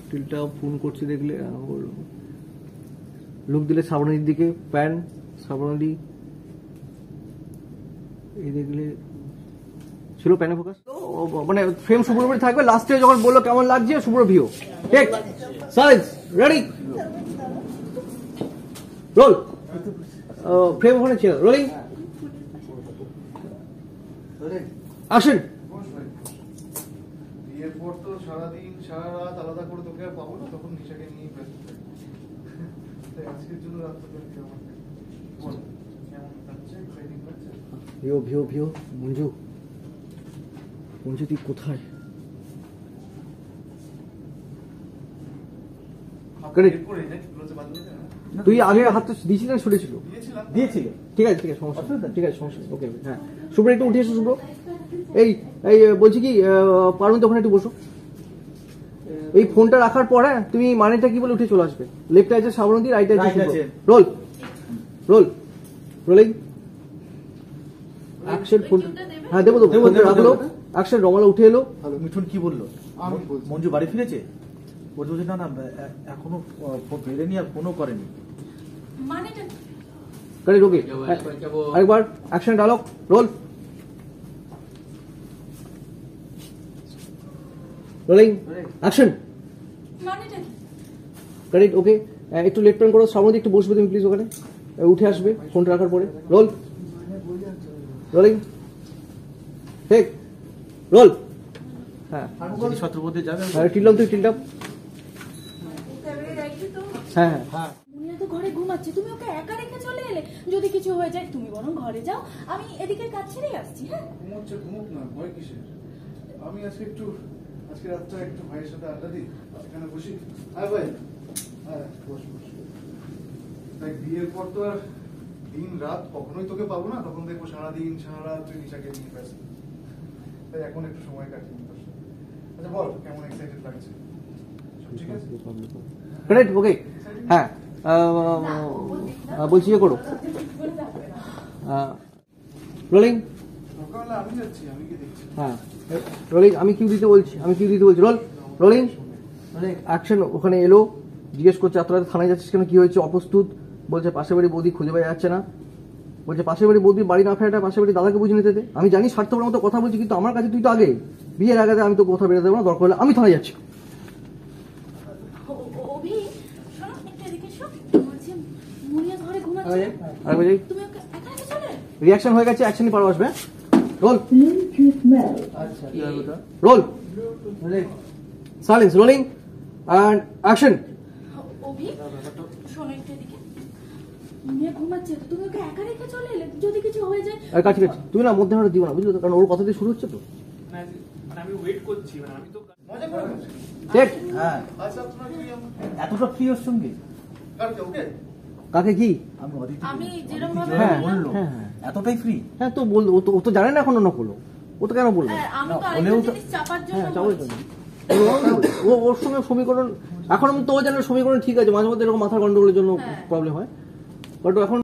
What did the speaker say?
টিলটা phone করছে দেখলে look দিলে শ্রাবণীর দিকে প্যান শ্রাবণী এই দেখলে ছিল প্যানে ফোকাস মানে ফ্রেম শুভ্রপুরি থাকবে লাস্টে যখন বললো কেমন লাগছে শুভ্র ভিউ ঠিক সাইজ রেডি রোল ফ্রেম ওখানে ছিল রোলিং আসেন এরপর তো সারাদিন সারা রাত আলাদা করে তোকে আর পাবো না তখন নিশাকে নিয়ে ব্যস্ত তাই আজকের জন্য রাতটা তোর কেমন কেমন লাগছে এক্সাইটিং লাগছে ভিও ভিও ভিও মঞ্জু মঞ্জু তুই কোথায় তুই আগে হাত দিয়েছিলি না ছুটেছিল দিয়েছিল ঠিক আছে সমস্যা ঠিক আছে সমস্যা ওকে হ্যাঁ শুভ্র একটু উঠে এসো শুভ্র এই এই বলছি কি পারমিন ওখানে একটু বসো এই ফোনটা রাখার পর হ্যাঁ তুমি মানেটা কি বলে উঠে চলে আসবে লেফট আছে শ্রাবণী রাইট আছে roll roll rolling action phone হ্যাঁ দেবো তো ফোনটা রাখলো অ্যাকশন রমালা উঠে এলো মিঠুন কি বললো মঞ্জু বাড়ি ফিরেছে বলছে না না এখনো বেরেনি আর ফোনও করেনি কারেক্ট ওকে আরেকবার action dialogue roll rolling action correct okay একটু লেফট টার্ন করো শ্রাবণী একটু বসবে তুমি প্লিজ ওখানে উঠে আসবে ফোনটা রাখার পরে রোল রোলিং ঠিক রোল হ্যাঁ ছত্রপতি যাবে টিললাম তুই টিলটাম হ্যাঁ হ্যাঁ মুনিয়া তো ঘরে ঘুমাচ্ছে তুমি ওকে একা রেখে চলে এলে যদি কিছু হয়ে যায় তুমি বরং ঘরে যাও আমি এদিকে কাজ ছেড়ে আসছি হ্যাঁ ঘুমুক না ভয় কিসের আমি আজকে রাতটা একটু ভাইয়ের সাথে আড্ডা দিই এখানে বসি হ্যাঁ ভাই হ্যাঁ বস তাই বিয়ের পর তো আর দিন রাত কখনোই তোকে পাবো না তখন দেখবো সারাদিন সারা রাত তুই নিশাকে নিয়ে ব্যস্ত তাই এখন একটু সময় কাটিয়ে তোর সাথে আচ্ছা বল কেমন এক্সাইটেড লাগছে ঠিক আছে কারেক্ট ওকে হ্যাঁ বলছি যে করো রোলিং সকালে আমি যাচ্ছি আমি কি দেখছি হ্যাঁ রোলিং আমি কিউ দিতে বলছি রোল রোলিং অ্যাকশন ওখানে এলো জিজ্ঞেস করছে এত রাতে থানায় যাচ্ছিস কেন কি হয়েছে অপ্রস্তুত বলছে পাশের বাড়ি বৌদি খুঁজে পাওয়া যাচ্ছে না বলছে পাশের বাড়ি বৌদি বাড়ি না ফেরাটা পাশের বাড়ি দাদাকে বুঝে নিতে দে আমি জানি স্বার্থপরের মতো কথা বলছি কিন্তু আমার কাছে তুই তো আগে বিয়ের আগে আমি তো কথা বেরোতে দেবো না দরকার হলে আমি থানায় যাচ্ছি রিয়াকশন হয়ে গেছে অ্যাকশনই পারো আসবে roll roll silence rolling and action তুমি না মধ্যে দিও না বুঝলো তো কারণ ওর কথা দিয়ে শুরু হচ্ছে তো আমি ওয়েট করছি আমি তো মজা করে ঠিক হ্যাঁ আচ্ছা আপনার কি এতটা ফ্রি ওর সঙ্গে ওকে কাকে কি আমি যেরকম ভাবে হ্যাঁ বললো এতটাই ফ্রি হ্যাঁ তো বললো ও তো জানে না এখনো না হলো ও তো কেন বললো আমি তো আরেকটা জিনিস চাপার জন্য ও ওর সঙ্গে সমীকরণ এখন তো ও জানে সমীকরণ ঠিক আছে মাঝে মধ্যে এরকম মাথার গন্ডগোলের জন্য প্রবলেম হয় বাট এখন